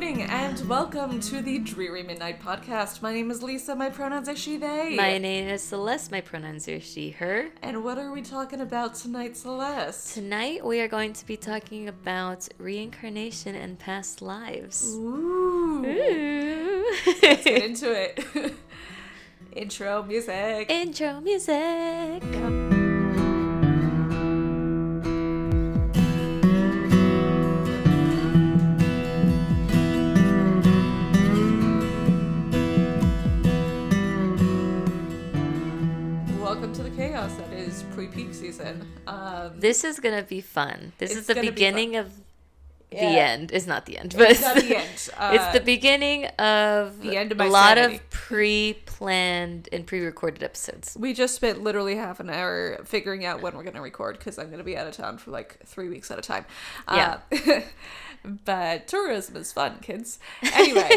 evening and welcome to the Dreary Midnight Podcast. My name is Lisa, my pronouns are she, they. My name is Celeste, my pronouns are she, her. And what are we talking about tonight, Celeste? Tonight we are going to be talking about reincarnation and past lives. Ooh. Ooh. Let's get into it. Intro music. Intro music. Welcome to the chaos that is pre-peak season. This is going to be fun. This is the beginning of the end. It's not the end, but it's not the end. It's the beginning of the end of my a lot sanity. of pre-planned and pre-recorded episodes. We just spent literally half an hour figuring out when we're going to record because I'm going to be out of town for like 3 weeks at a time. Yeah. But tourism is fun, kids. Anyway.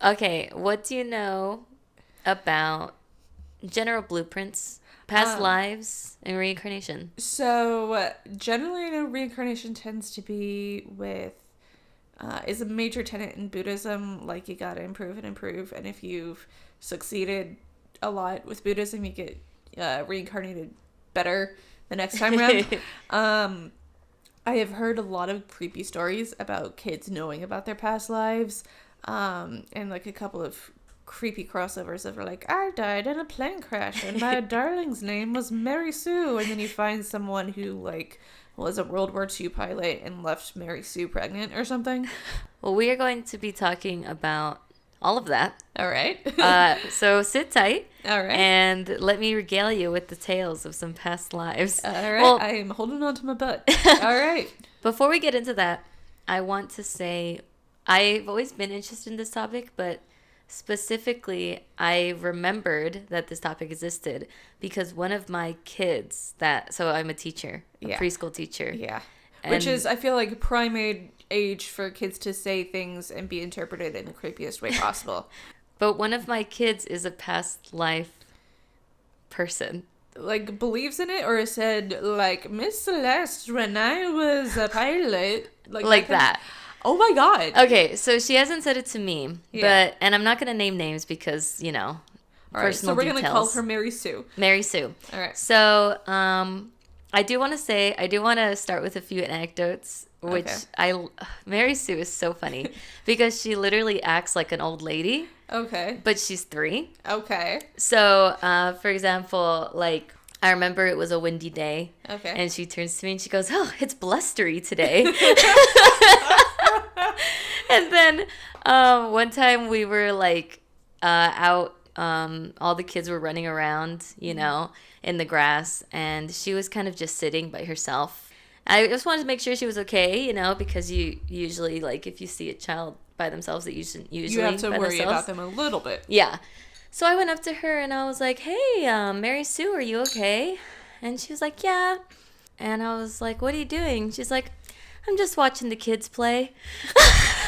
Okay, what do you know about general blueprints, past lives, and reincarnation? So generally, reincarnation tends to be with is a major tenet in Buddhism. Like, you gotta improve and improve, and if you've succeeded a lot with Buddhism, you get reincarnated better the next time around. I have heard a lot of creepy stories about kids knowing about their past lives, and like a couple of creepy crossovers of like, I died in a plane crash and my darling's name was Mary Sue, and then you find someone who like was a World War II pilot and left Mary Sue pregnant or something. Well, we are going to be talking about all of that. All right. So sit tight. All right. And let me regale you with the tales of some past lives. All right. Well, I am holding on to my butt. All right. Before we get into that, I want to say I've always been interested in this topic, but specifically, I remembered that this topic existed because one of my kids so I'm a teacher, a preschool teacher. Yeah. Which is, I feel like, prime age for kids to say things and be interpreted in the creepiest way possible. But one of my kids is a past life person. Like, believes in it, or said, like, Miss Celeste, when I was a pilot. Like that. Oh my god. Okay, so she hasn't said it to me, and I'm not going to name names because, all right, personal so we're details. going to call her Mary Sue. Mary Sue. All right. So, I do want to start with a few anecdotes, which Mary Sue is so funny because she literally acts like an old lady. Okay. But she's 3. Okay. So, for example, like, I remember it was a windy day. Okay. And she turns to me and she goes, "Oh, it's blustery today." And then one time we were like out, all the kids were running around, in the grass, and she was kind of just sitting by herself. I just wanted to make sure she was okay, because you usually, like, if you see a child by themselves, that usually you have to worry about them a little bit. Yeah. So I went up to her and I was like, "Hey, Mary Sue, are you okay?" And she was like, "Yeah." And I was like, "What are you doing?" She's like, "I'm just watching the kids play."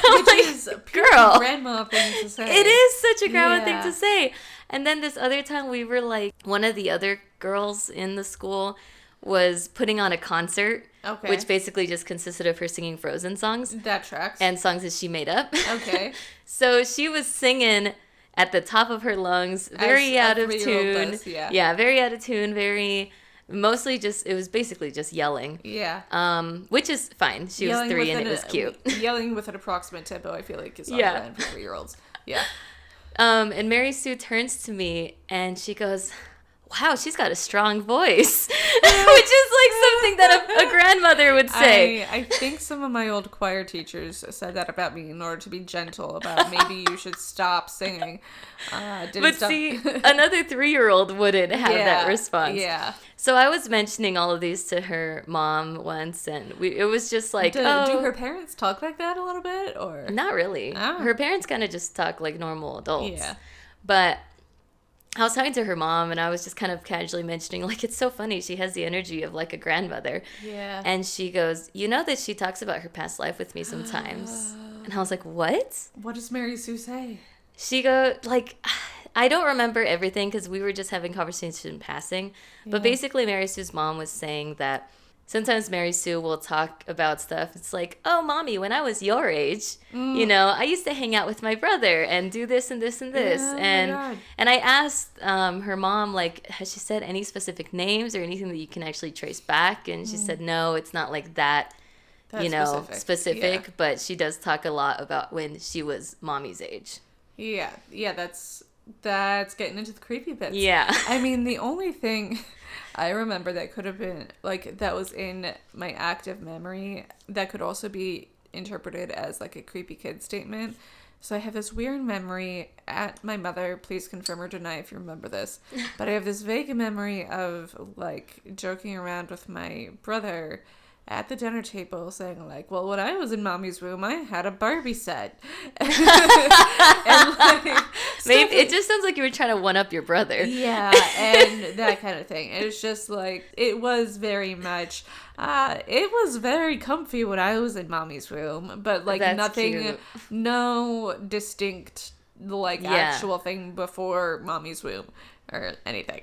Which is a pure girl, grandma thing to say. It is such a grandma thing to say. And then this other time we were like, one of the other girls in the school was putting on a concert, which basically just consisted of her singing Frozen songs. That tracks. And songs that she made up. Okay. So she was singing at the top of her lungs, very out of tune. Does, yeah, very out of tune, mostly just, it was basically just yelling. Yeah. Which is fine. She was 3 and it was cute. Yelling with an approximate tempo, I feel like, is on brand for 3-year-olds. Yeah. And Mary Sue turns to me and she goes, "Wow, she's got a strong voice," which is like something that a grandmother would say. I think some of my old choir teachers said that about me in order to be gentle about maybe you should stop singing. See, another 3-year-old wouldn't have that response. Yeah. So I was mentioning all of these to her mom once, and it was just like, do her parents talk like that a little bit, or not really? Oh. Her parents kind of just talk like normal adults. Yeah. But I was talking to her mom, and I was just kind of casually mentioning, like, it's so funny. She has the energy of, like, a grandmother. Yeah. And she goes, that she talks about her past life with me sometimes. And I was like, what? What does Mary Sue say? She goes, like, I don't remember everything because we were just having conversation in passing. Yeah. But basically, Mary Sue's mom was saying that sometimes Mary Sue will talk about stuff. It's like, oh, mommy, when I was your age, I used to hang out with my brother and do this and this and this. Oh and my God. and I asked her mom, like, has she said any specific names or anything that you can actually trace back? And she said, no, it's not like that, That's specific. Yeah. But she does talk a lot about when she was mommy's age. Yeah, that's getting into the creepy bits. Yeah. I mean, the only thing I remember that could have been, like, that was in my active memory that could also be interpreted as, like, a creepy kid statement. So I have this weird memory at my mother, please confirm or deny if you remember this, but I have this vague memory of, like, joking around with my brother at the dinner table saying, like, well, when I was in mommy's room, I had a Barbie set. and like, Maybe it just sounds like you were trying to one up your brother. Yeah, and that kind of thing. It's just like, it was very much, it was very comfy when I was in mommy's room, but like That's nothing, cute. no distinct, like, Yeah. actual thing before mommy's room or anything.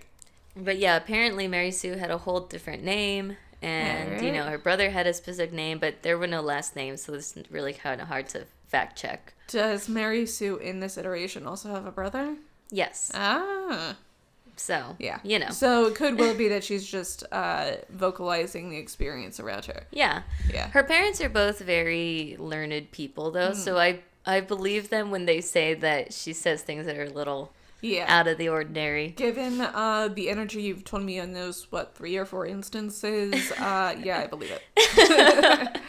But yeah, apparently Mary Sue had a whole different name. And, Alright. her brother had a specific name, but there were no last names, so this is really kind of hard to fact check. Does Mary Sue in this iteration also have a brother? Yes. Ah. So, Yeah. you know. So it could well be that she's just vocalizing the experience around her. Yeah. Yeah. Her parents are both very learned people, though, so I believe them when they say that she says things that are a little Yeah. out of the ordinary. Given the energy you've told me on those, 3 or 4 instances, yeah, I believe it.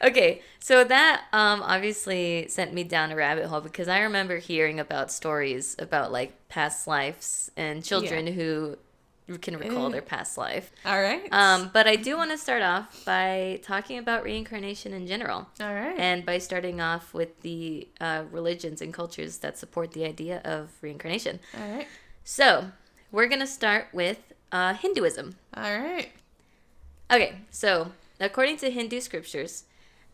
Okay, so that obviously sent me down a rabbit hole because I remember hearing about stories about, like, past lives and children who can recall their past life. All right. But I do want to start off by talking about reincarnation in general. All right. And by starting off with the religions and cultures that support the idea of reincarnation. All right. So, we're going to start with Hinduism. All right. Okay, so according to Hindu scriptures,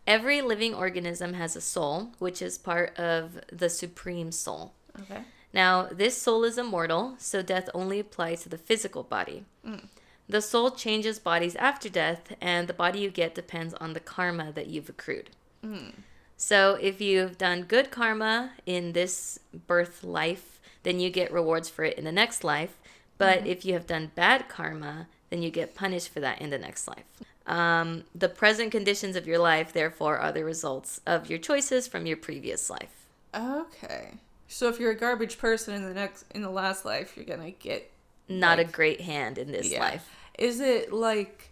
every living organism has a soul, which is part of the supreme soul. Okay. Now, this soul is immortal, so death only applies to the physical body. The soul changes bodies after death, and the body you get depends on the karma that you've accrued. So if you've done good karma in this birth life, then you get rewards for it in the next life. But if you have done bad karma, then you get punished for that in the next life. The present conditions of your life, therefore, are the results of your choices from your previous life. Okay. So if you're a garbage person in the last life, you're gonna get Not like, a great hand in this life. Is it like,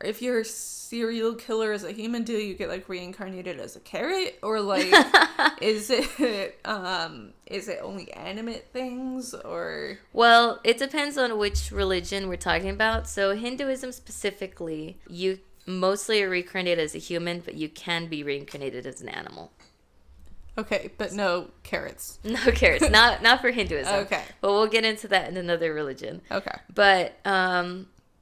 if you're a serial killer as a human, do you get, like, reincarnated as a carrot, or like is it only animate things, or? Well, it depends on which religion we're talking about. So Hinduism specifically, you mostly are reincarnated as a human, but you can be reincarnated as an animal. Okay, but no carrots. No carrots, not for Hinduism. Okay. But we'll get into that in another religion. Okay. But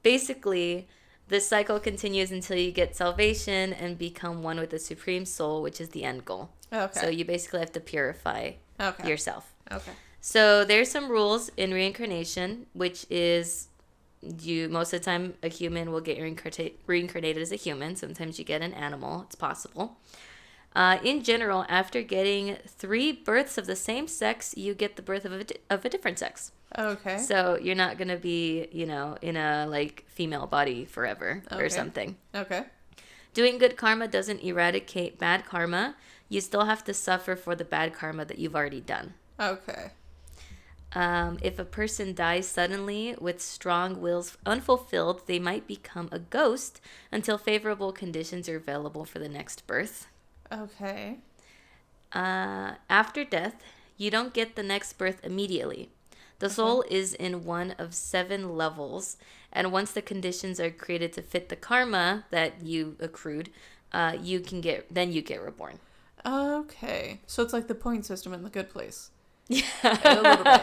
basically, the cycle continues until you get salvation and become one with the Supreme Soul, which is the end goal. Okay. So you basically have to purify yourself. Okay. So there's some rules in reincarnation, which is most of the time a human will get reincarnated as a human. Sometimes you get an animal. It's possible. In general, after getting 3 births of the same sex, you get the birth of a different sex. Okay. So you're not going to be, in a, like, female body forever or something. Okay. Doing good karma doesn't eradicate bad karma. You still have to suffer for the bad karma that you've already done. Okay. If a person dies suddenly with strong wills unfulfilled, they might become a ghost until favorable conditions are available for the next birth. Okay. After death, you don't get the next birth immediately. The soul is in one of 7 levels, and once the conditions are created to fit the karma that you accrued, you get reborn. Okay. So it's like the point system in The Good Place. Yeah. A little bit.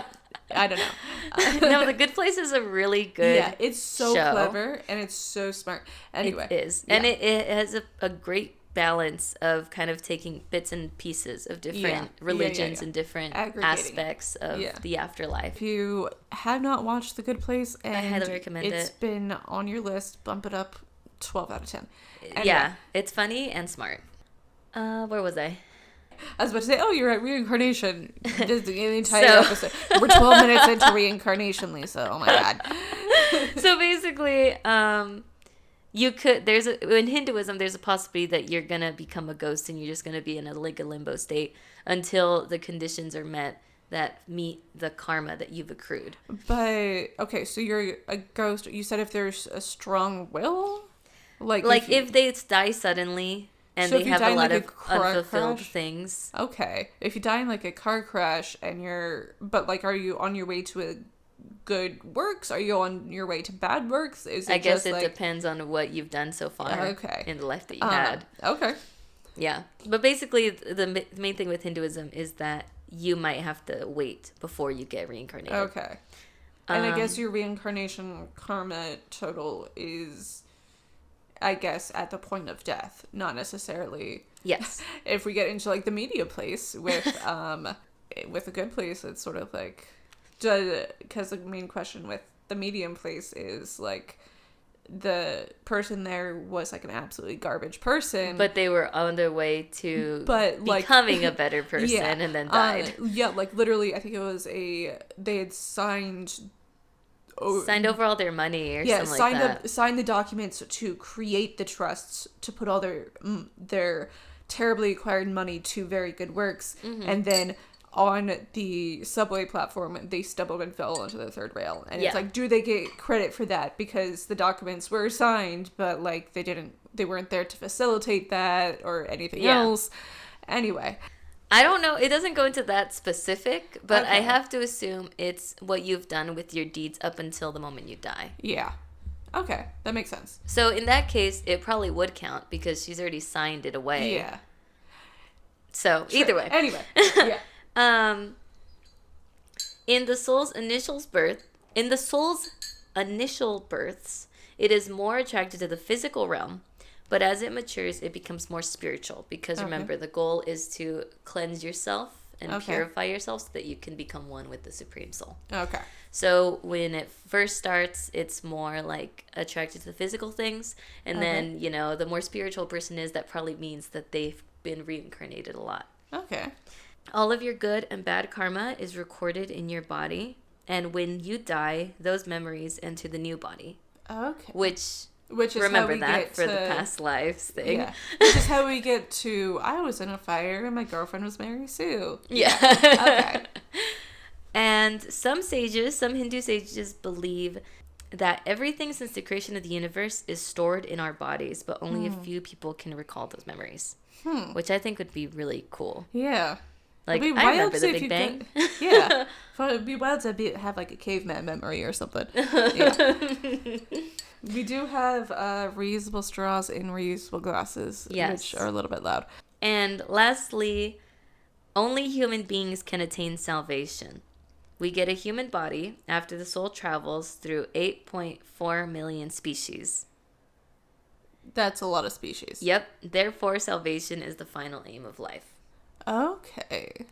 I don't know. No, The Good Place is a really good Yeah, it's so show. clever and it's so smart. Anyway. It is. Yeah. And it has a great balance of kind of taking bits and pieces of different religions and different aspects of the afterlife. If you have not watched The Good Place and I highly recommend it's been on your list, bump it up 12 out of 10. Anyway. Yeah, it's funny and smart. Where was I? I was about to say, oh, you're at Reincarnation. The entire episode. We're 12 minutes into Reincarnation, Lisa. Oh my God. So basically, in Hinduism, there's a possibility that you're going to become a ghost and you're just going to be in a limbo state until the conditions are met that meet the karma that you've accrued. But, okay, so you're a ghost. You said if there's a strong will? Like if they die suddenly and so they have a lot of unfulfilled crash? things. Okay. If you die in like a car crash and but like, are you on your way to a good works? Are you on your way to bad works? I guess it depends on what you've done so far in the life that you had. Okay. Yeah. But basically, the main thing with Hinduism is that you might have to wait before you get reincarnated. Okay. And I guess your reincarnation karma total is, I guess, at the point of death, not necessarily. Yes. If we get into like the media place with a good place, it's sort of like, because the main question with the medium place is like, the person there was like an absolutely garbage person, but they were on their way to becoming a better person, and then died. Like literally, I think it was they had signed over all their money or something like that. Signed the documents to create the trusts to put all their terribly acquired money to very good works, and then on the subway platform, they stumbled and fell onto the third rail. And it's like, do they get credit for that? Because the documents were signed, but like they weren't there to facilitate that or anything else. Anyway. I don't know. It doesn't go into that specific, but I have to assume it's what you've done with your deeds up until the moment you die. Yeah. Okay. That makes sense. So in that case, it probably would count because she's already signed it away. Yeah. So either way. Anyway. Yeah. In the soul's initial births, it is more attracted to the physical realm, but as it matures, it becomes more spiritual because remember, the goal is to cleanse yourself and purify yourself so that you can become one with the Supreme Soul. Okay. So when it first starts, it's more like attracted to the physical things, and then, the more spiritual a person is, that probably means that they've been reincarnated a lot. Okay. All of your good and bad karma is recorded in your body, and when you die, those memories enter the new body. Okay. Which is remember how we that get for the past lives thing. Yeah. Which is how we get to, I was in a fire and my girlfriend was Mary Sue. Yeah. Okay. And some Hindu sages believe that everything since the creation of the universe is stored in our bodies, but only a few people can recall those memories. Which I think would be really cool. Yeah. Like, I remember the Big Bang. Yeah. It'd be wild to have like a caveman memory or something. Yeah. We do have reusable straws in reusable glasses, which are a little bit loud. And lastly, only human beings can attain salvation. We get a human body after the soul travels through 8.4 million species. That's a lot of species. Yep. Therefore, salvation is the final aim of life. Okay.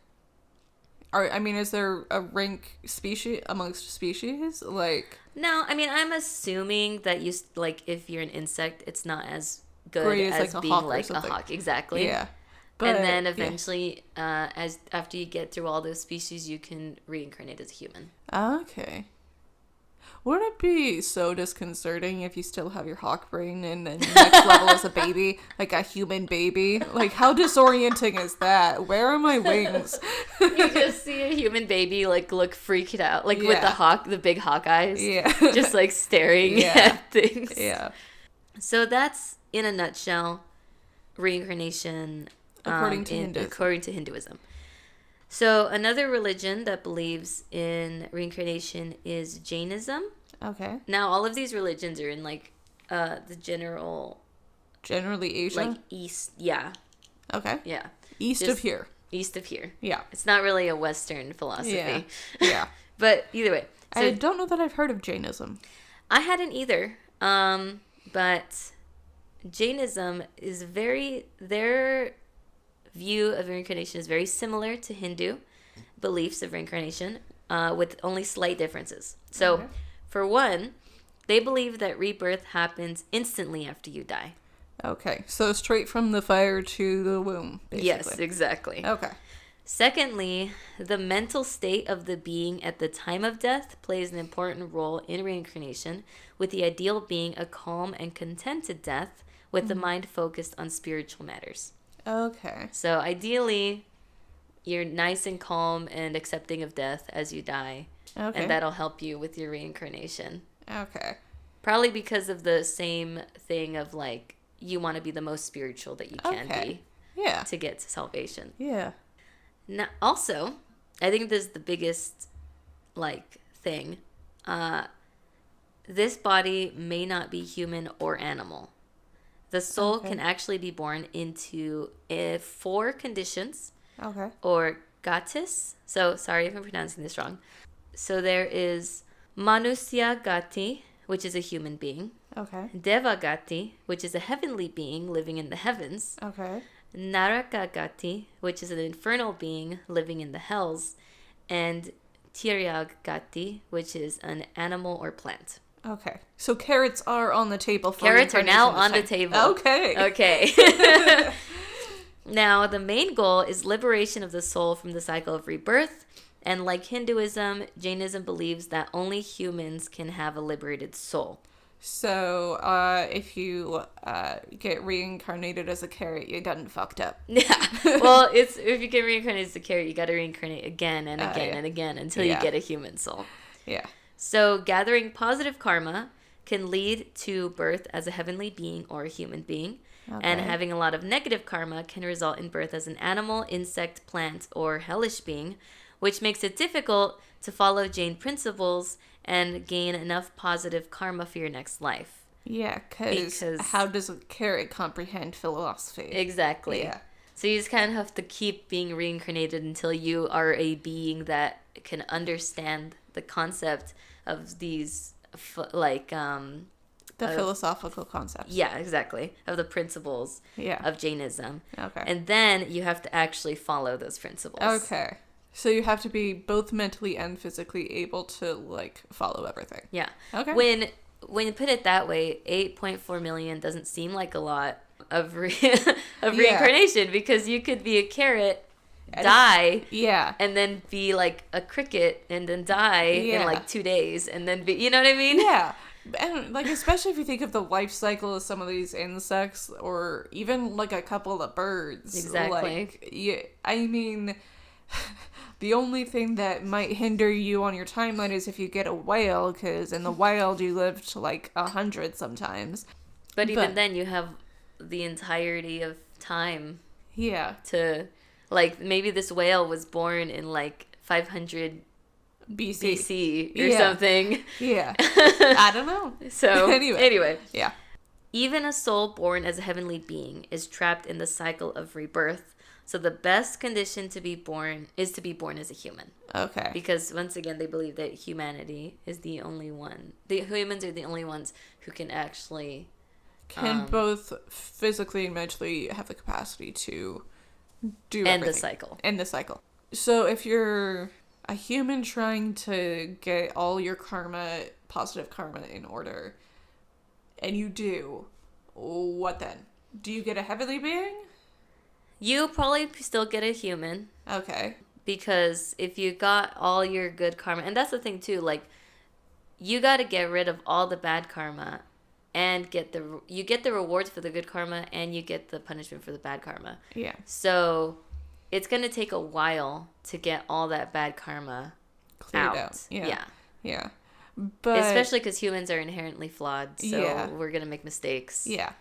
Is there a rank amongst species? Like, no, I'm assuming that if you're an insect, it's not as good as being like a hawk. Exactly. Yeah. But, and then eventually, after you get through all those species, you can reincarnate as a human. Okay. Wouldn't it be so disconcerting if you still have your hawk brain and then the next level is a baby, like a human baby? Like, how disorienting is that? Where are my wings? You just see a human baby look freaked out, with the big hawk eyes. Yeah. Just staring at things. Yeah. So that's in a nutshell reincarnation according to Hinduism. So another religion that believes in reincarnation is Jainism. Okay. Now all of these religions are in the generally Asia? East, yeah. Okay. Yeah. East of here. Yeah. It's not really a Western philosophy. Yeah. But either way. So I don't know that I've heard of Jainism. I hadn't either. But Jainism is their view of reincarnation is very similar to Hindu beliefs of reincarnation, with only slight differences. So, for one, They believe that rebirth happens instantly after you die. Okay, so straight from the fire to the womb, basically. Yes, exactly. Okay. Secondly, the mental state of the being at the time of death plays an important role in reincarnation, with the ideal being a calm and contented death with the mind focused on spiritual matters. Okay. So ideally, you're nice and calm and accepting of death as you die, and that'll help you with your reincarnation. Okay. Probably because of the same thing of like, you want to be the most spiritual that you can be. Yeah. To get to salvation. Yeah. Now, also, I think this is the biggest, like, thing. This body may not be human or animal. The soul can actually be born into 4 conditions. Okay. Or gatis. So, sorry if I'm pronouncing this wrong. So, there is Manusya Gati, which is a human being. Okay. Deva Gati, which is a heavenly being living in the heavens. Okay. Naraka Gati, which is an infernal being living in the hells, and Tiryag Gati, which is an animal or plant. Okay. So carrots are on the table for Carrots are now on the table. Okay. Okay. Now, the main goal is liberation of the soul from the cycle of rebirth, and like Hinduism, Jainism believes that only humans can have a liberated soul. So, if you get reincarnated as a carrot, you done fucked up. Yeah. Well, if you get reincarnated as a carrot, you got to reincarnate again and again and again until you get a human soul. Yeah. So, gathering positive karma can lead to birth as a heavenly being or a human being. Okay. And having a lot of negative karma can result in birth as an animal, insect, plant, or hellish being, which makes it difficult to follow Jain principles and gain enough positive karma for your next life. Yeah, because how does a carrot comprehend philosophy? Exactly. Yeah. So you just kind of have to keep being reincarnated until you are a being that can understand the concept of these, philosophical concepts. Yeah, exactly. Of the principles of Jainism. Okay. And then you have to actually follow those principles. Okay. So you have to be both mentally and physically able to, like, follow everything. Yeah. Okay. When you put it that way, 8.4 million doesn't seem like a lot of reincarnation, because you could be a carrot, die, and then be like a cricket, and then die in like 2 days, and then be, you know what I mean? Yeah. And, like, especially if you think of the life cycle of some of these insects, or even, like, a couple of birds. Exactly. Like, I mean... The only thing that might hinder you on your timeline is if you get a whale, because in the wild you live to like 100 sometimes. But even then you have the entirety of time. Yeah. To, like, maybe this whale was born in like 500 BC or something. Yeah. I don't know. So anyway. Yeah. Even a soul born as a heavenly being is trapped in the cycle of rebirth. So the best condition to be born is to be born as a human. Okay. Because once again, they believe that humanity is the only one. The humans are the only ones who can actually... Can both physically and mentally have the capacity to do end everything. End the cycle. So if you're a human trying to get all your karma, positive karma in order, and you do, what then? Do you get a heavenly being? You probably still get a human. Okay. Because if you got all your good karma, and that's the thing too, like, you got to get rid of all the bad karma and you get the rewards for the good karma, and you get the punishment for the bad karma. Yeah. So it's going to take a while to get all that bad karma cleared out. Yeah. But especially because humans are inherently flawed, so we're going to make mistakes. Yeah.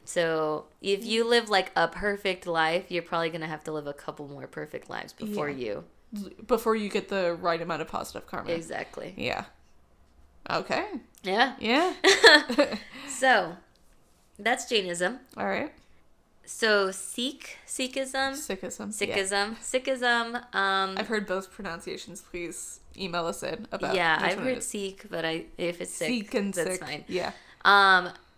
So if you live like a perfect life, you're probably going to have to live a couple more perfect lives before you get the right amount of positive karma. Exactly. Yeah. Okay. Yeah. So that's Jainism. All right. So Sikhism. I've heard both pronunciations. Please email us in about. Yeah, I've heard Sikh, but if it's Sikh, that's Sikh. fine. Yeah.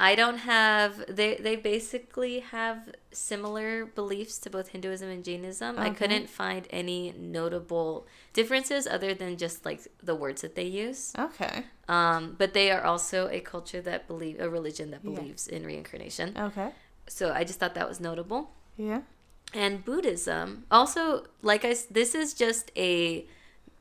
I don't have they basically have similar beliefs to both Hinduism and Jainism. Okay. I couldn't find any notable differences other than just like the words that they use. Okay. But they are also a culture that a religion that Yeah. believes in reincarnation. Okay. So I just thought that was notable. Yeah. And Buddhism also, this is just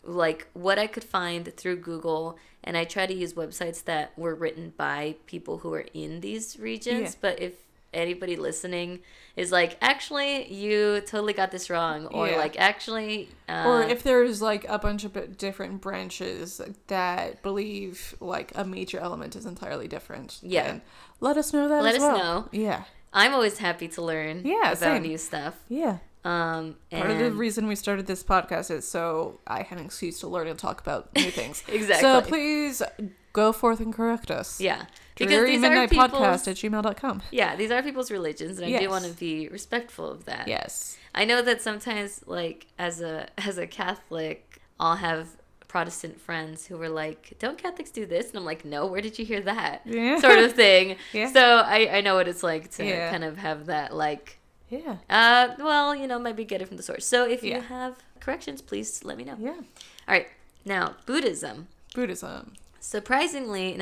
like what I could find through Google, and I try to use websites that were written by people who are in these regions. Yeah. But if anybody listening is like, actually, you totally got this wrong, or Yeah. like, actually, Or if there's like a bunch of different branches that believe like a major element is entirely different, Yeah. then let us know that Let as us well. know. Yeah. I'm always happy to learn Yeah, about same. new stuff. Yeah. Part of the And reason we started this podcast is so I had an excuse to learn and talk about new things. Exactly. So please go forth and correct us. yeah, because these are drearymidnightpodcast people's @gmail.com. yeah, these are people's religions, and I do Yes. want to be respectful of that. Yes. I know that sometimes, like, as a Catholic, I'll have Protestant friends who were like, "Don't Catholics do this?" And I'm like, "No, where did you hear that?" Yeah. Sort of thing. Yeah. So I know what it's like to Yeah. kind of have that, like, Yeah. well, maybe get it from the source. So if you Yeah. have corrections, please let me know. Yeah. All right, now Buddhism. Buddhism. Surprisingly,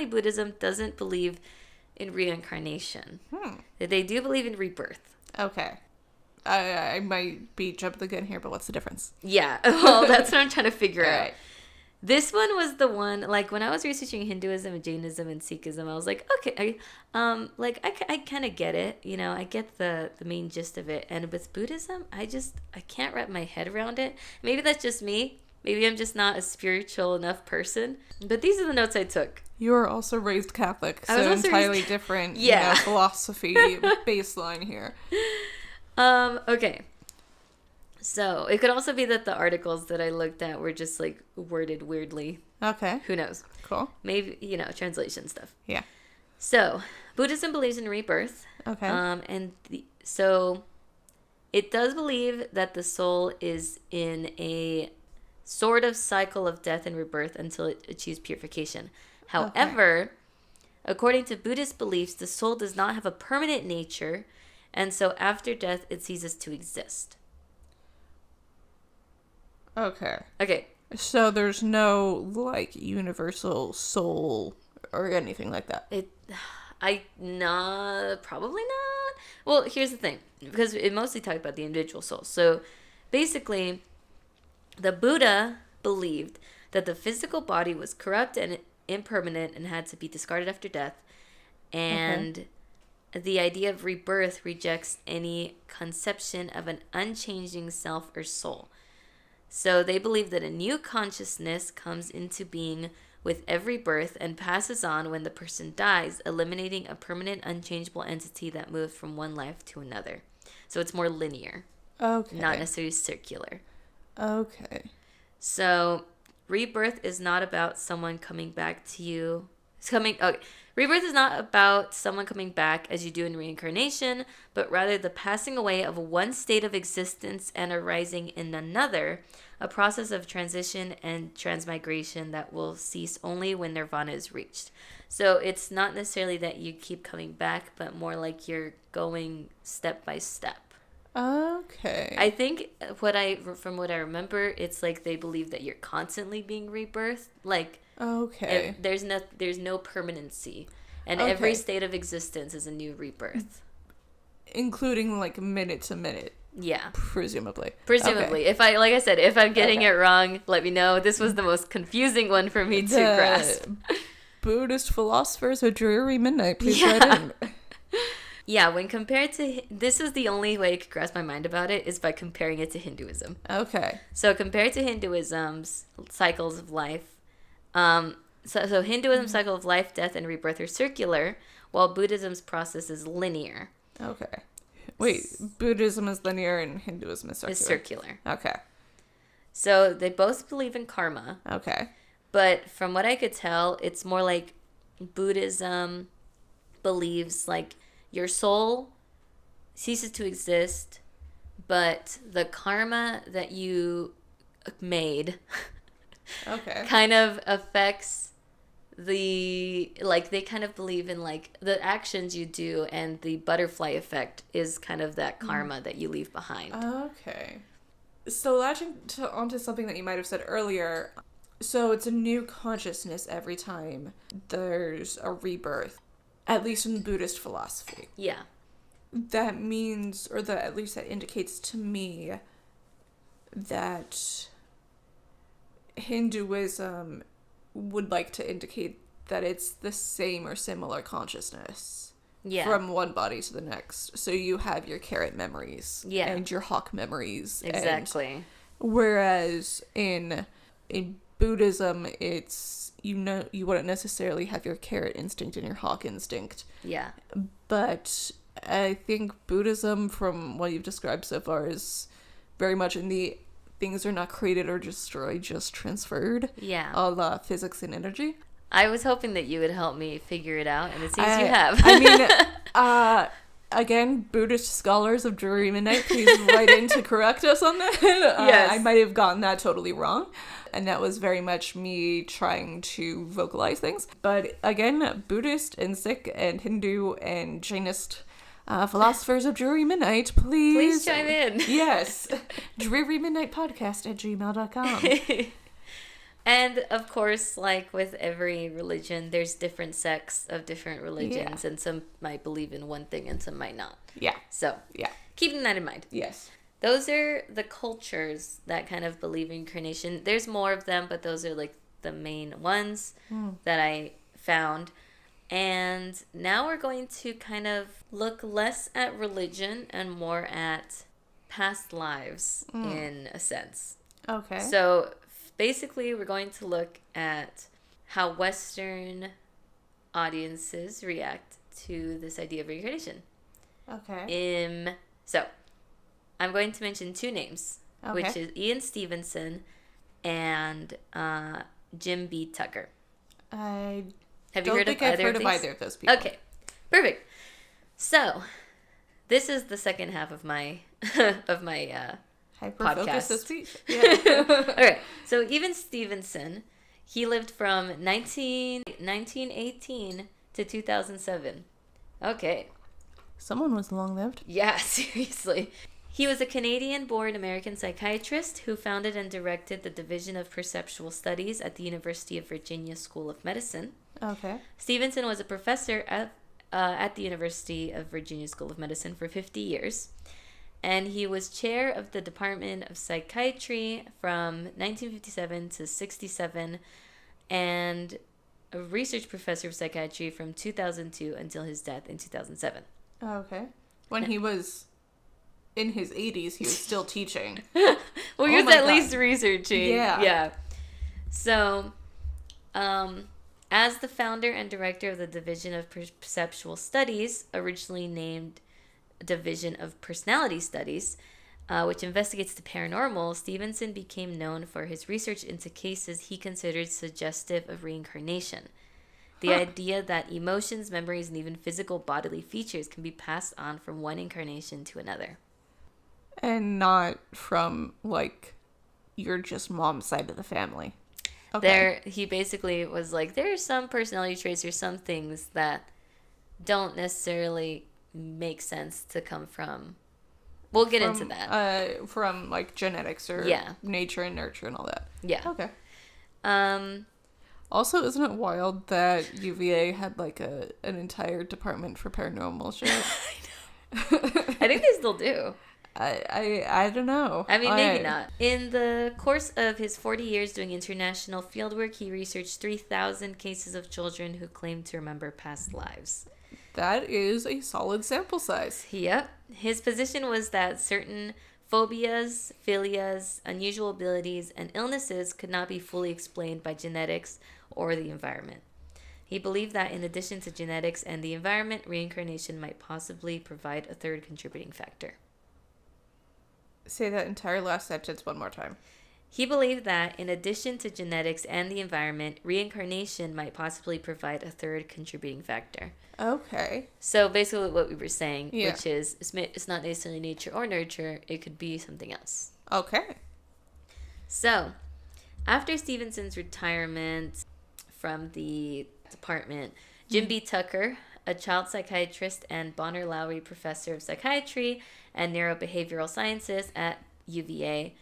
Buddhism doesn't believe in reincarnation. They do believe in rebirth. Okay. I might be jumping the gun here, but what's the difference? Yeah, well, that's what I'm trying to figure All out. right. This one was the one, like, when I was researching Hinduism and Jainism and Sikhism, I was like, okay, I kind of get it. I get the main gist of it. And with Buddhism, I can't wrap my head around it. Maybe that's just me. Maybe I'm just not a spiritual enough person. But these are the notes I took. You are also raised Catholic, I was so also entirely raised- different Yeah. philosophy baseline here. Okay. So it could also be that the articles that I looked at were just like worded weirdly. Okay. Who knows? Cool. Maybe, translation stuff. Yeah. So Buddhism believes in rebirth. Okay. So it does believe that the soul is in a sort of cycle of death and rebirth until it achieves purification. However, according to Buddhist beliefs, the soul does not have a permanent nature, and so after death, it ceases to exist. Okay. Okay. So there's no like universal soul or anything like that. Probably not. Well, here's the thing, because it mostly talked about the individual soul. So basically, the Buddha believed that the physical body was corrupt and impermanent and had to be discarded after death. And the idea of rebirth rejects any conception of an unchanging self or soul. So they believe that a new consciousness comes into being with every birth and passes on when the person dies, eliminating a permanent, unchangeable entity that moves from one life to another. So it's more linear, Okay. not necessarily circular. Okay. So rebirth is not about someone coming back to you. Rebirth is not about someone coming back as you do in reincarnation, but rather the passing away of one state of existence and arising in another, a process of transition and transmigration that will cease only when nirvana is reached. So it's not necessarily that you keep coming back, but more like you're going step by step. Okay. I think from what I remember, it's like they believe that you're constantly being rebirthed. Like, Okay. there's no permanency, and Okay. every state of existence is a new rebirth. Including like minute to minute, Yeah, presumably. presumably. Okay. If I'm getting Okay. it wrong, let me know. This was the most confusing one for me to grasp. Buddhist philosophers of dreary midnight, please Yeah. write in. Yeah, when compared to this is the only way I could grasp my mind about it is by comparing it to Hinduism. Okay. So compared to Hinduism's cycles of life, so Hinduism's cycle of life, death, and rebirth are circular, while Buddhism's process is linear. Okay. Wait, Buddhism is linear and Hinduism is circular. Is circular. Okay. So they both believe in karma, Okay. but from what I could tell, it's more like Buddhism believes like your soul ceases to exist, but the karma that you made Okay. kind of affects they kind of believe in like the actions you do, and the butterfly effect is kind of that karma that you leave behind. Okay. So latching onto something that you might have said earlier, so it's a new consciousness every time there's a rebirth, at least in Buddhist philosophy. Yeah. That means, or that at least that indicates to me that Hinduism would like to indicate that it's the same or similar consciousness from one body to the next. So you have your carrot memories and your hawk memories. Exactly. Whereas in Buddhism, it's, you wouldn't necessarily have your carrot instinct and your hawk instinct. Yeah. But I think Buddhism, from what you've described so far, is very much in the things are not created or destroyed, just transferred. Yeah. A la physics and energy. I was hoping that you would help me figure it out, and it seems you have. I mean, again, Buddhist scholars of Dreary Midnight, please write in to correct us on that. Yes. I might have gotten that totally wrong. And that was very much me trying to vocalize things. But again, Buddhist and Sikh and Hindu and Jainist philosophers of Dreary Midnight, please chime in. Yes. drearymidnightpodcast@gmail.com. And of course, like with every religion, there's different sects of different religions, and some might believe in one thing and some might not. Yeah. So, keeping that in mind. Yes. Those are the cultures that kind of believe in incarnation. There's more of them, but those are like the main ones that I found. And now we're going to kind of look less at religion and more at past lives in a sense. Okay. So basically, we're going to look at how Western audiences react to this idea of reincarnation. Okay. So I'm going to mention two names, which is Ian Stevenson and Jim B. Tucker. Have you heard of either of those people? Okay, perfect. So, this is the second half of my podcast. This week. Yeah. All right. So, Ian Stevenson, he lived from 1918 to 2007. Okay. Someone was long-lived. Yeah, seriously. He was a Canadian-born American psychiatrist who founded and directed the Division of Perceptual Studies at the University of Virginia School of Medicine. Okay. Stevenson was a professor at the University of Virginia School of Medicine for 50 years, and he was chair of the Department of Psychiatry from 1957 to 67, and a research professor of psychiatry from 2002 until his death in 2007. Okay. When he was in his 80s, he was still teaching. Well, he was at least researching. Yeah. So, as the founder and director of the Division of Perceptual Studies, originally named Division of Personality Studies, which investigates the paranormal, Stevenson became known for his research into cases he considered suggestive of reincarnation. The idea that emotions, memories, and even physical bodily features can be passed on from one incarnation to another. And not from, like, your just mom's side of the family. Okay. He basically was like, there are some personality traits or some things that don't necessarily make sense to come from. We'll get into that. From, like, genetics or nature and nurture and all that. Yeah. Okay. Also, isn't it wild that UVA had, like, an entire department for paranormal shit? I know. I think they still do. I don't know. I mean, maybe not. In the course of his 40 years doing international fieldwork, he researched 3,000 cases of children who claimed to remember past lives. That is a solid sample size. Yep. His position was that certain phobias, philias, unusual abilities, and illnesses could not be fully explained by genetics or the environment. He believed that in addition to genetics and the environment, reincarnation might possibly provide a third contributing factor. Say that entire last sentence one more time. He believed that in addition to genetics and the environment, reincarnation might possibly provide a third contributing factor. Okay. So basically what we were saying, which is it's not necessarily nature or nurture, it could be something else. Okay. So, after Stevenson's retirement, from the department. Jim B. Tucker, a child psychiatrist and Bonner Lowry professor of psychiatry and neurobehavioral sciences at UVA,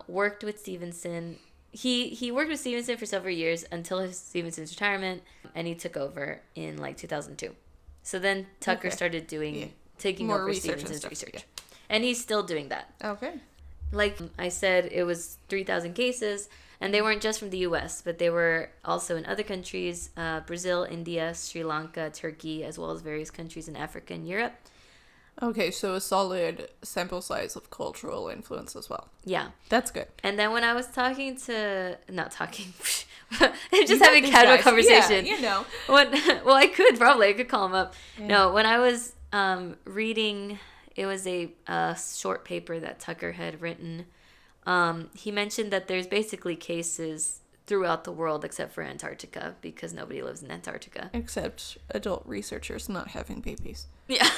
worked with Stevenson. He worked with Stevenson for several years until Stevenson's retirement, and he took over in like 2002. So then Tucker started taking more over research Stevenson's and research. stuff, And he's still doing that. Okay. Like I said, it was 3,000 cases, and they weren't just from the U.S., but they were also in other countries, Brazil, India, Sri Lanka, Turkey, as well as various countries in Africa and Europe. Okay, so a solid sample size of cultural influence as well. Yeah. That's good. And then when I was just having casual conversation. Yeah, you know. I could call him up. Yeah. No, when I was reading, it was a short paper that Tucker had written. He mentioned that there's basically cases throughout the world except for Antarctica because nobody lives in Antarctica. Except adult researchers not having babies. Yeah.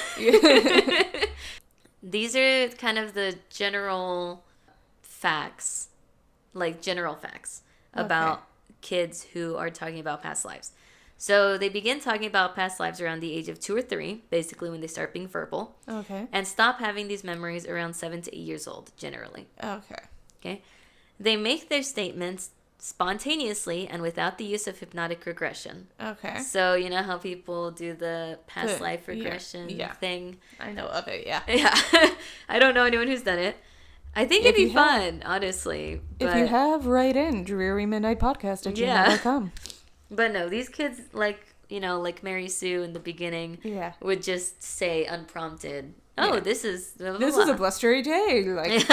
These are kind of the general facts about kids who are talking about past lives. So they begin talking about past lives around the age of 2 or 3, basically when they start being verbal. Okay. And stop having these memories around 7 to 8 years old, generally. Okay. They make their statements spontaneously and without the use of hypnotic regression. Okay. So you know how people do the past life regression thing? I know of it, yeah. Yeah. I don't know anyone who's done it. I think it'd be fun, honestly. But if you have, write in drearymidnightpodcast at gmail.com. But no, these kids, like Mary Sue in the beginning, would just say unprompted, this is blah, blah, this blah. is a blustery day. Like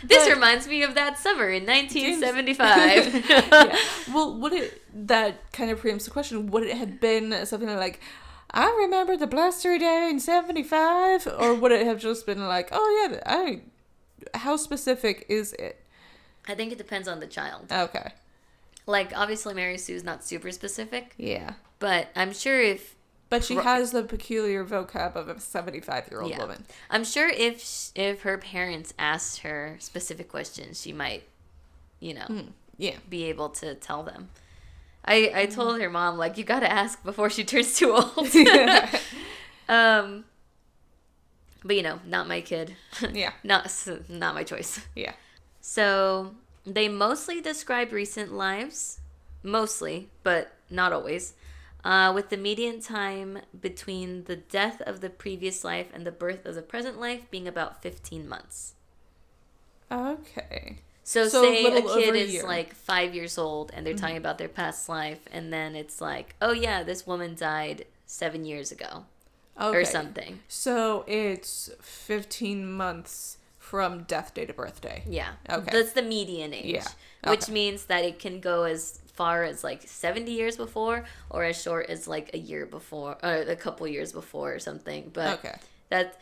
this reminds me of that summer in 1975. Well, that kind of preempts the question. Would it have been something like, I remember the blustery day in 75? Or would it have just been like, how specific is it? I think it depends on the child. Okay. Like, obviously, Mary Sue's not super specific. Yeah. But I'm sure if... But she has the peculiar vocab of a 75-year-old woman. I'm sure if her parents asked her specific questions, she might, be able to tell them. I told her mom, like, you got to ask before she turns too old. But, not my kid. Yeah. Not my choice. Yeah. So... They mostly describe recent lives, but not always, with the median time between the death of the previous life and the birth of the present life being about 15 months. Okay. So say a kid is like 5 years old and they're talking about their past life, and then it's like, oh yeah, this woman died 7 years ago or something. So it's 15 months from death day to birthday. Yeah. Okay. That's the median age. Yeah. Okay. Which means that it can go as far as like 70 years before or as short as like a year before or a couple years before or something. But that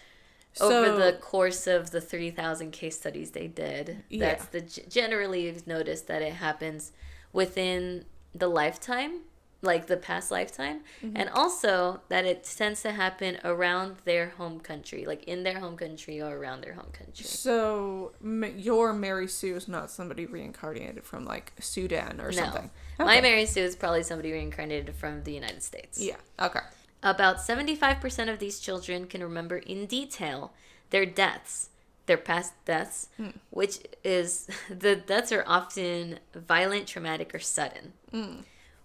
over the course of the 30,000 case studies they did, that's generally you've noticed that it happens within the lifetime, like the past lifetime, and also that it tends to happen around their home country, like in their home country or around their home country. So your Mary Sue is not somebody reincarnated from like Sudan or something? No. My Mary Sue is probably somebody reincarnated from the United States. Yeah. Okay. About 75% of these children can remember in detail their deaths, their past deaths, which is the deaths are often violent, traumatic, or sudden.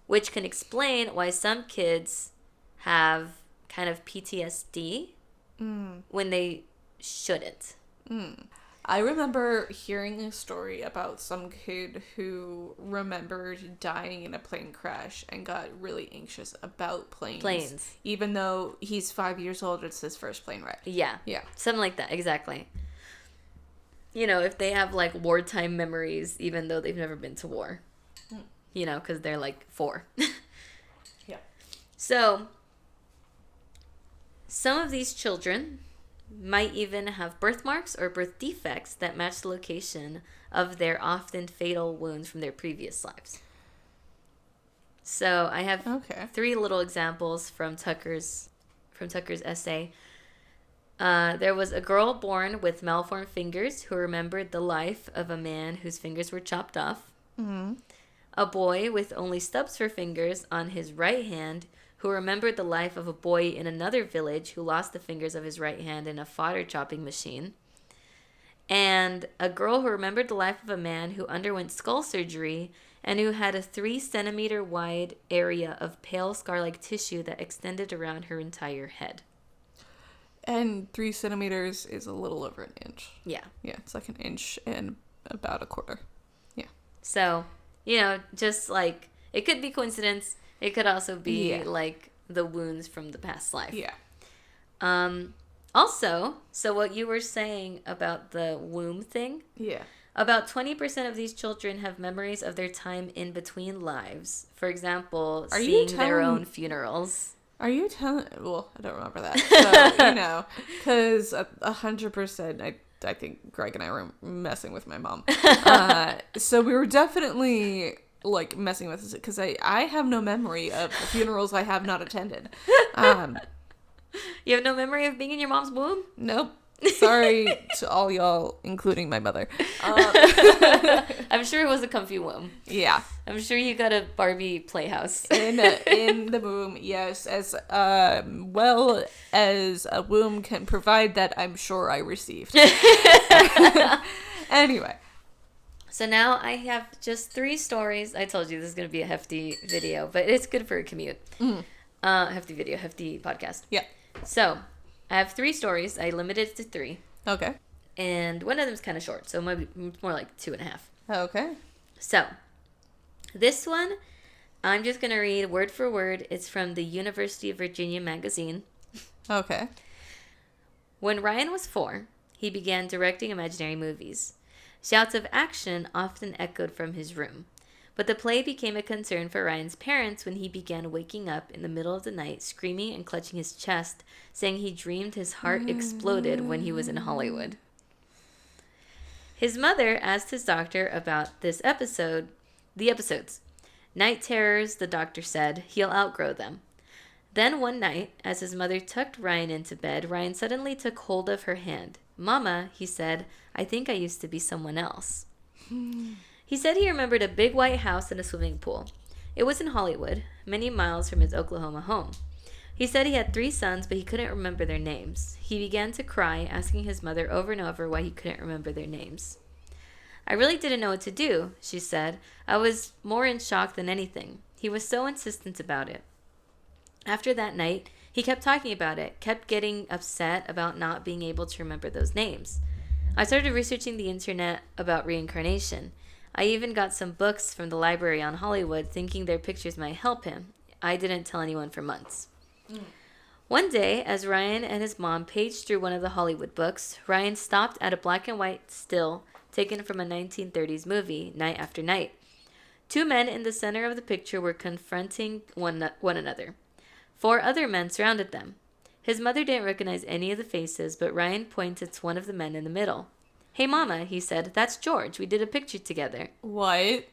Which can explain why some kids have kind of PTSD when they shouldn't. I remember hearing a story about some kid who remembered dying in a plane crash and got really anxious about planes. Even though he's 5 years old, it's his first plane ride. Yeah. Something like that, exactly. If they have like wartime memories, even though they've never been to war. Because they're like 4. Yeah. So, some of these children might even have birthmarks or birth defects that match the location of their often fatal wounds from their previous lives. So, I have 3 little examples from Tucker's essay. There was a girl born with malformed fingers who remembered the life of a man whose fingers were chopped off. a boy with only stubs for fingers on his right hand who remembered the life of a boy in another village who lost the fingers of his right hand in a fodder chopping machine. And a girl who remembered the life of a man who underwent skull surgery and who had a 3-centimeter wide area of pale scar-like tissue that extended around her entire head. And 3 centimeters is a little over an inch. Yeah. Yeah, it's like an inch and about a quarter. Yeah. So, just like, it could be coincidence. It could also be, like, the wounds from the past life. Yeah. Also, so what you were saying about the womb thing. Yeah. About 20% of these children have memories of their time in between lives. For example, seeing their own funerals. Are you telling... Well, I don't remember that. So, because 100%, I think Greg and I were messing with my mom. So we were definitely, like, messing with this, because I have no memory of funerals I have not attended. You have no memory of being in your mom's womb? Nope. Sorry to all y'all, including my mother. I'm sure it was a comfy womb. Yeah. I'm sure you got a Barbie playhouse. In the womb, yes. As well as a womb can provide, that I'm sure I received. Anyway. So now I have just 3 stories. I told you this is going to be a hefty video, but it's good for a commute. Hefty video, hefty podcast. Yeah. So I have 3 stories. I limited it to 3. Okay. And one of them is kind of short, so maybe more like 2.5. Okay. So this one, I'm just going to read word for word. It's from the University of Virginia magazine. Okay. When Ryan was 4, he began directing imaginary movies. Shouts of action often echoed from his room. But the play became a concern for Ryan's parents when he began waking up in the middle of the night, screaming and clutching his chest, saying he dreamed his heart exploded when he was in Hollywood. His mother asked his doctor about the episodes. Night terrors, the doctor said. He'll outgrow them. Then one night, as his mother tucked Ryan into bed, Ryan suddenly took hold of her hand. "Mama," he said, "I think I used to be someone else." He said he remembered a big white house and a swimming pool. It was in Hollywood, many miles from his Oklahoma home. He said he had 3 sons, but he couldn't remember their names. He began to cry, asking his mother over and over why he couldn't remember their names. "I really didn't know what to do," she said. "I was more in shock than anything. He was so insistent about it." After that night, he kept talking about it, kept getting upset about not being able to remember those names. I started researching the internet about reincarnation. I even got some books from the library on Hollywood, thinking their pictures might help him. I didn't tell anyone for months. One day, as Ryan and his mom paged through one of the Hollywood books, Ryan stopped at a black and white still taken from a 1930s movie, Night After Night. 2 men in the center of the picture were confronting one another. 4 other men surrounded them. His mother didn't recognize any of the faces, but Ryan pointed to one of the men in the middle. "Hey, Mama," he said, "that's George. We did a picture together." What?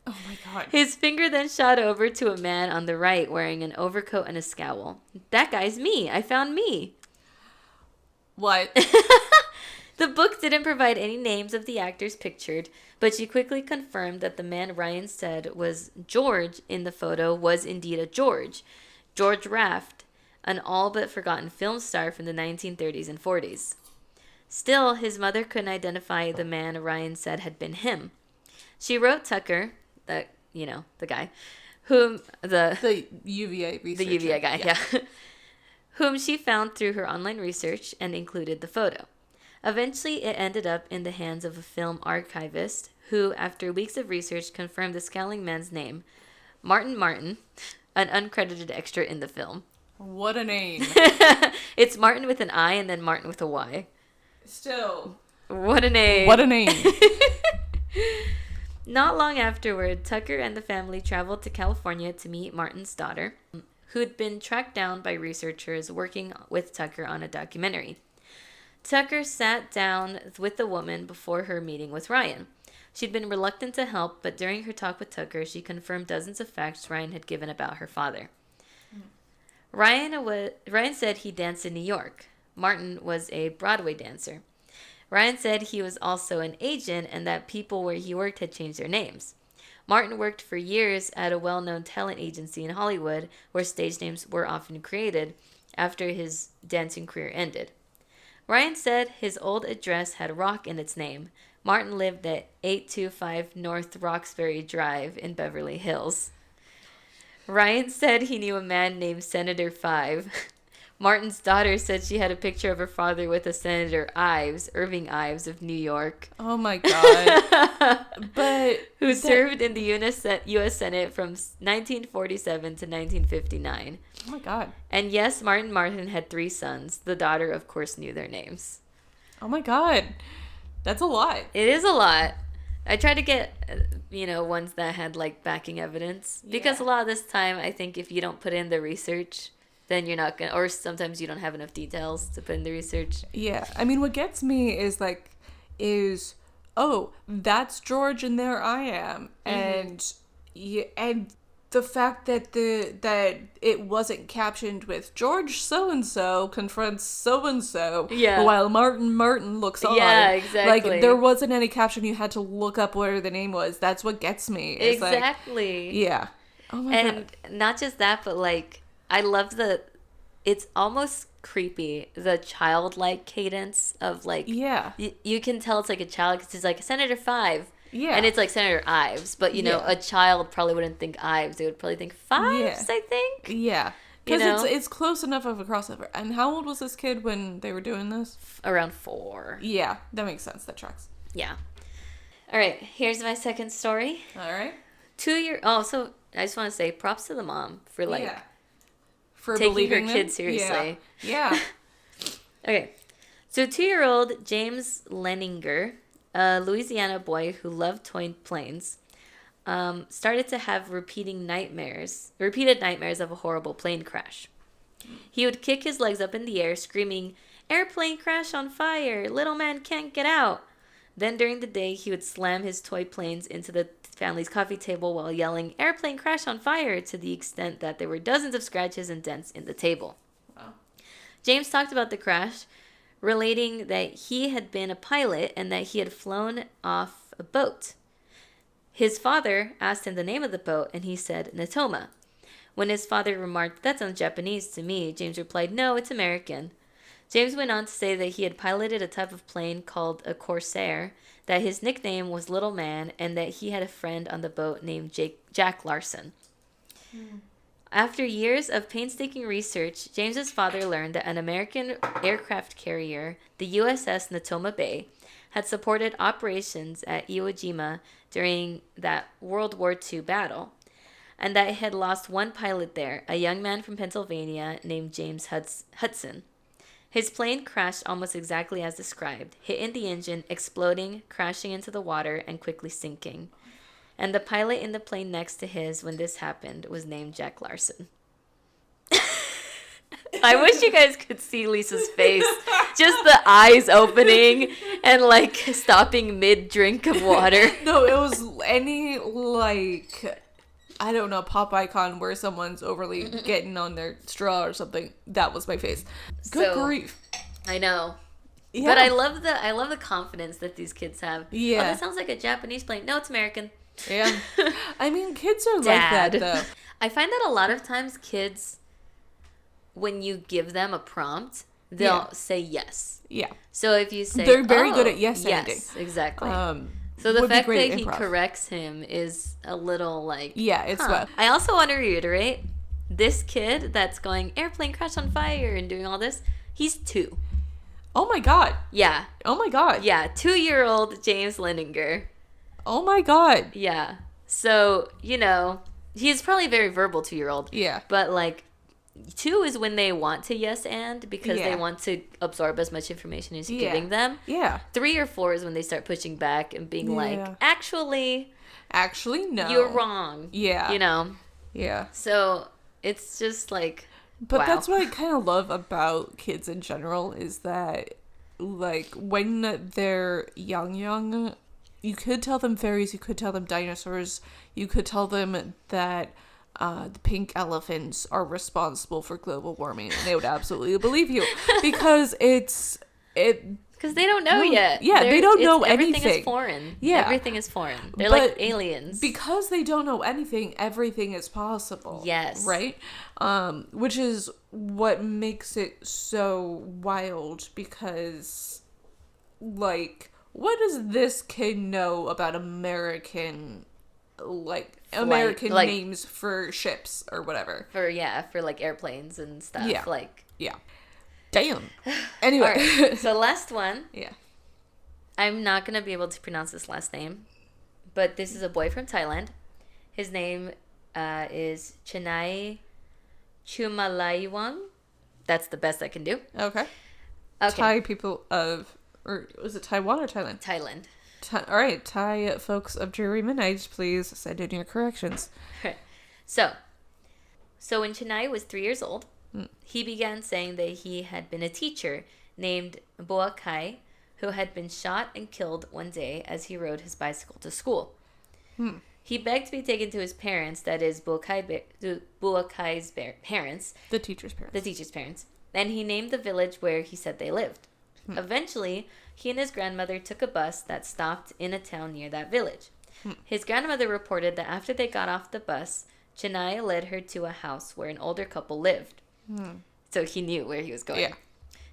Oh my God. His finger then shot over to a man on the right wearing an overcoat and a scowl. "That guy's me. I found me." What? The book didn't provide any names of the actors pictured, but she quickly confirmed that the man Ryan said was George in the photo was indeed a George Raft, an all but forgotten film star from the 1930s and 40s. Still, his mother couldn't identify the man Ryan said had been him. She wrote Tucker, the guy, whom the UVA researcher. The UVA guy, yeah. Whom she found through her online research and included the photo. Eventually, it ended up in the hands of a film archivist who, after weeks of research, confirmed the scowling man's name, Martin, an uncredited extra in the film. What a name. It's Martin with an I and then Martin with a Y. Still. What a name. What a name. Not long afterward, Tucker and the family traveled to California to meet Martin's daughter, who'd been tracked down by researchers working with Tucker on a documentary. Tucker sat down with the woman before her meeting with Ryan. She'd been reluctant to help, but during her talk with Tucker, she confirmed dozens of facts Ryan had given about her father. Ryan said he danced in New York. Martin was a Broadway dancer. Ryan said he was also an agent and that people where he worked had changed their names. Martin worked for years at a well-known talent agency in Hollywood where stage names were often created after his dancing career ended. Ryan said his old address had rock in its name. Martin lived at 825 North Roxbury Drive in Beverly Hills. Ryan said he knew a man named Senator Five. Martin's daughter said she had a picture of her father with a Senator Ives, Irving Ives of New York. Oh my God. But who served in the U.S. Senate from 1947 to 1959. Oh my God. And yes, Martin had 3 sons. The daughter, of course, knew their names. Oh my God. That's a lot. It is a lot. I tried to get, ones that had, like, backing evidence. Because a lot of this time, I think if you don't put in the research, then you're not going to, or sometimes you don't have enough details to put in the research. Yeah. I mean, what gets me is, oh, that's George and there I am. Mm-hmm. And the fact that that it wasn't captioned with George so-and-so confronts so-and-so while Martin looks on. Yeah, exactly. Like, there wasn't any caption. You had to look up what the name was. That's what gets me. It's exactly. Yeah. Oh my God. And not just that, but, like, I love it's almost creepy, the childlike cadence of, like, you can tell it's like a child because it's like Senator Five. Yeah. And it's like Senator Ives, but, a child probably wouldn't think Ives. They would probably think Fives, I think. Yeah. Because it's close enough of a crossover. And how old was this kid when they were doing this? Around 4. Yeah, that makes sense. That tracks. Yeah. All right, here's my second story. All right. So I just want to say props to the mom for, like, for taking her kid seriously. Yeah. Okay. So 2-year-old James Leninger, a Louisiana boy who loved toy planes, started to have repeated nightmares of a horrible plane crash. He would kick his legs up in the air, screaming, "Airplane crash on fire! Little man can't get out!" Then during the day, he would slam his toy planes into the family's coffee table while yelling, "Airplane crash on fire," to the extent that there were dozens of scratches and dents in the table. Wow. James talked about the crash, relating that he had been a pilot and that he had flown off a boat. His father asked him the name of the boat, and he said, Natoma. When his father remarked, "That sounds Japanese to me," James replied, "No, it's American." James went on to say that he had piloted a type of plane called a Corsair, that his nickname was Little Man, and that he had a friend on the boat named Jack Larson. After years of painstaking research, James's father learned that an American aircraft carrier, the USS Natoma Bay, had supported operations at Iwo Jima during that World War II battle, and that it had lost one pilot there, a young man from Pennsylvania named James Hudson. His plane crashed almost exactly as described, hitting the engine, exploding, crashing into the water, and quickly sinking. And the pilot in the plane next to his when this happened was named Jack Larson. I wish you guys could see Lisa's face. Just the eyes opening and, like, stopping mid-drink of water. No, it was any, like, I don't know, pop icon where someone's overly getting on their straw or something. That was my face. Good grief. I know. Yeah. But I love the confidence that these kids have. Yeah. Oh, that sounds like a Japanese plane. No, it's American. Yeah. I mean, kids are like that, though. I find that a lot of times kids, when you give them a prompt, they'll say yes. Yeah. So if you say, they're very good at yes-anding. Yes, exactly. So the fact that he corrects him is a little like... Yeah, it's what... I also want to reiterate, this kid that's going, airplane crash on fire and doing all this, he's 2. Oh my God. Yeah. Oh my God. Yeah, 2-year-old James Leninger. Oh my God. Yeah. So, he's probably a very verbal 2-year-old. Yeah. But, like, 2 is when they want to yes and because they want to absorb as much information as you're giving them. Yeah. 3 or 4 is when they start pushing back and being like, actually, no. You're wrong. Yeah. Yeah. So it's just like, but that's what I kind of love about kids in general is that, like, when they're young, you could tell them fairies, you could tell them dinosaurs, you could tell them that the pink elephants are responsible for global warming, and they would absolutely believe you because Because they don't know yet. Yeah, they don't know anything. Everything is foreign. Yeah. Everything is foreign. They're like aliens. Because they don't know anything, everything is possible. Yes. Right? Which is what makes it so wild, because, like, what does this kid know about American names for ships or whatever? For like airplanes and stuff. Yeah. Like. Yeah. Damn. Anyway. All right. So last one. Yeah. I'm not going to be able to pronounce this last name, but this is a boy from Thailand. His name is Chennai Chumalaiwang. That's the best I can do. Okay. Thai people or was it Taiwan or Thailand? Thailand. All right. Thai folks of Dreary Midnight, please send in your corrections. So when Chennai was 3 years old, he began saying that he had been a teacher named Boakai, who had been shot and killed one day as he rode his bicycle to school. He begged to be taken to his parents, that is Boakai's parents. The teacher's parents. And he named the village where he said they lived. Eventually, he and his grandmother took a bus that stopped in a town near that village. His grandmother reported that after they got off the bus, Chennai led her to a house where an older couple lived. So he knew where he was going. Yeah.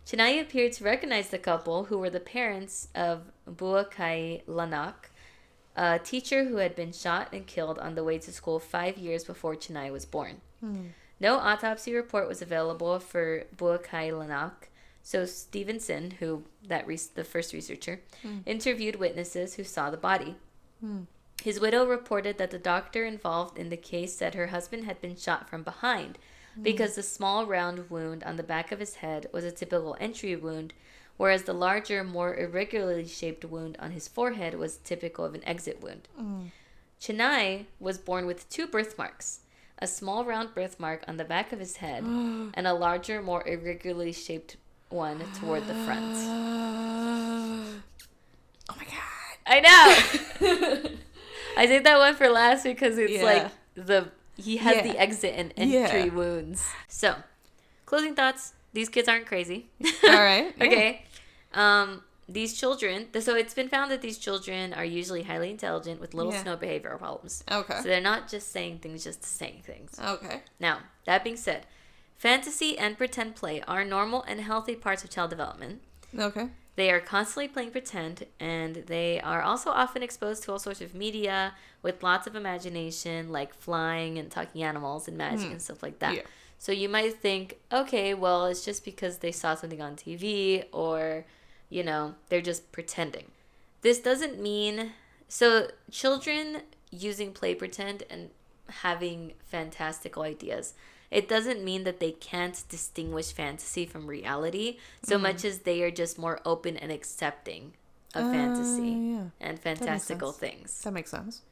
Chennai appeared to recognize the couple, who were the parents of Buakai Lanak, a teacher who had been shot and killed on the way to school 5 years before Chennai was born. No autopsy report was available for Buakai Lanak, so Stevenson, the first researcher, interviewed witnesses who saw the body. His widow reported that the doctor involved in the case said her husband had been shot from behind, because the small round wound on the back of his head was a typical entry wound, whereas the larger, more irregularly shaped wound on his forehead was typical of an exit wound. Chennai was born with 2 birthmarks, a small round birthmark on the back of his head and a larger, more irregularly shaped one toward the front. Oh my god. I know! I saved that one for last because it's like he has the exit and entry wounds. So, closing thoughts. These kids aren't crazy. All right. Okay. These children, so it's been found that these children are usually highly intelligent with little to no behavioral problems. Okay. So they're not just saying things just to say things. Okay. Now, that being said, fantasy and pretend play are normal and healthy parts of child development. Okay. They are constantly playing pretend, and they are also often exposed to all sorts of media with lots of imagination, like flying and talking animals and magic and stuff like that. Yeah. So you might think, okay, well, it's just because they saw something on TV or, they're just pretending. This doesn't mean... So children using play pretend and having fantastical ideas, it doesn't mean that they can't distinguish fantasy from reality so much as they are just more open and accepting of fantasy and fantastical things. That makes sense.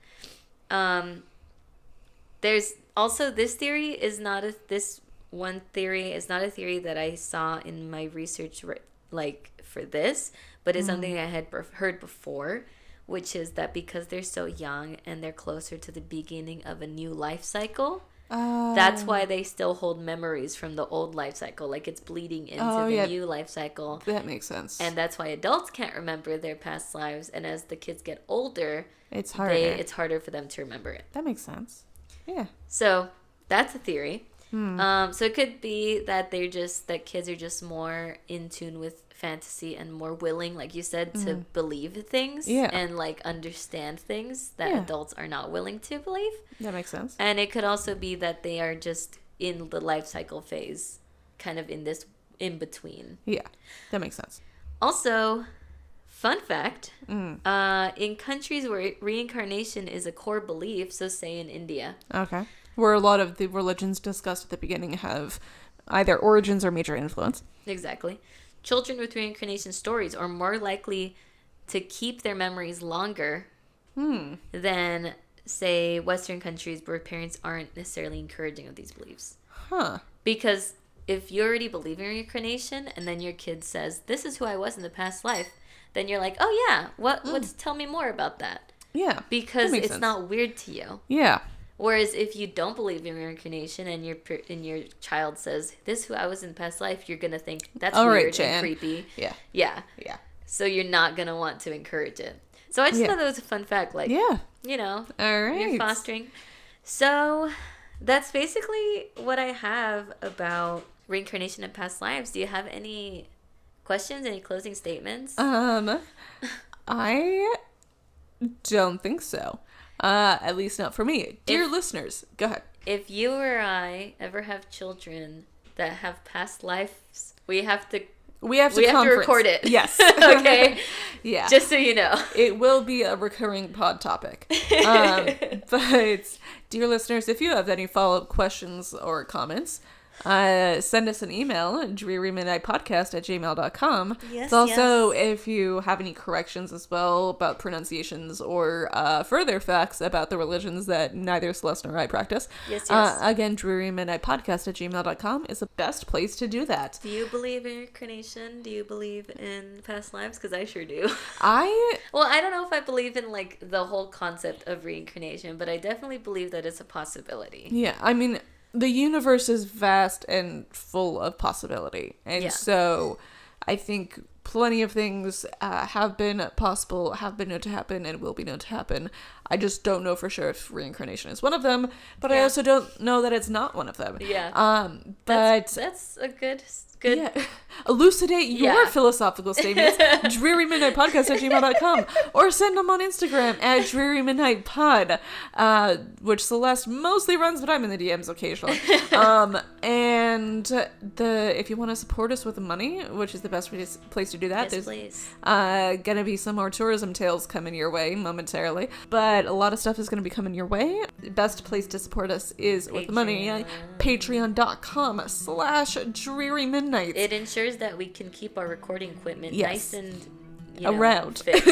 There's also this theory is not a theory that I saw in my research for this, but it's something I had heard before, which is that because they're so young and they're closer to the beginning of a new life cycle, that's why they still hold memories from the old life cycle. Like it's bleeding into the new life cycle. That makes sense. And that's why adults can't remember their past lives. And as the kids get older, it's harder. It's harder for them to remember it. That makes sense. Yeah. So that's a theory. So it could be that that kids are just more in tune with fantasy and more willing, like you said, to believe things and understand things that adults are not willing to believe. That makes sense. And it could also be that they are just in the life cycle phase, kind of in this in between. Yeah, that makes sense. Also, fun fact, in countries where reincarnation is a core belief, so say in India. Okay. Where a lot of the religions discussed at the beginning have either origins or major influence. Exactly. Children with reincarnation stories are more likely to keep their memories longer than, say, Western countries where parents aren't necessarily encouraging of these beliefs. Huh. Because if you already believe in reincarnation and then your kid says, this is who I was in the past life, then you're like, oh yeah, what's tell me more about that? Yeah. Because it's not weird to you. Yeah. Whereas if you don't believe in reincarnation and your child says, this is who I was in the past life, you're going to think that's weird and creepy. Yeah. Yeah. Yeah. so you're not going to want to encourage it. So I just thought that was a fun fact. Like, Yeah. you know, All right. you're fostering. So that's basically what I have about reincarnation and past lives. Do you have any questions, any closing statements? I don't think so. At least not for me. Dear listeners, go ahead. If you or I ever have children that have past lives, we have to record it. Yes. Okay. Yeah. Just so you know. It will be a recurring pod topic. But dear listeners, if you have any follow-up questions or comments, send us an email at drearymidnightpodcast@gmail.com. Yes, it's also, if you have any corrections as well about pronunciations or further facts about the religions that neither Celeste nor I practice. Yes. Again, drearymidnightpodcast@gmail.com is the best place to do that. Do you believe in reincarnation? Do you believe in past lives? Because I sure do. Well, I don't know if I believe in like the whole concept of reincarnation, but I definitely believe that it's a possibility. Yeah, I mean, the universe is vast and full of possibility. And so I think plenty of things have been possible, have been known to happen, and will be known to happen. I just don't know for sure if reincarnation is one of them, but I also don't know that it's not one of them. Yeah. But that's a good. Yeah. Elucidate your philosophical statements. drearymidnightpodcast@gmail.com, or send them on Instagram at drearymidnightpod, which Celeste mostly runs, but I'm in the DMs occasionally. And if you want to support us with money, which is the best place to do that, yes, please. Gonna be some more tourism tales coming your way momentarily, but a lot of stuff is gonna be coming your way. The best place to support us is with money. Patreon.com/drearymidnight. It ensures that we can keep our recording equipment nice and around. Fixed.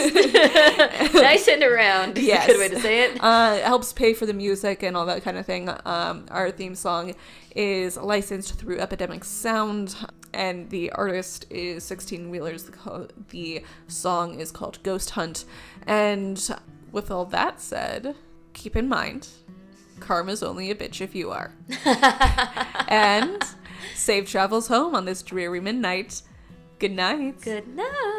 Nice and around. Yes. A good way to say it. It helps pay for the music and all that kind of thing. Our theme song is licensed through Epidemic Sound, and the artist is 16 Wheelers. The song is called Ghost Hunt. And with all that said, keep in mind, karma's only a bitch if you are. And safe travels home on this dreary midnight. Good night. Good night.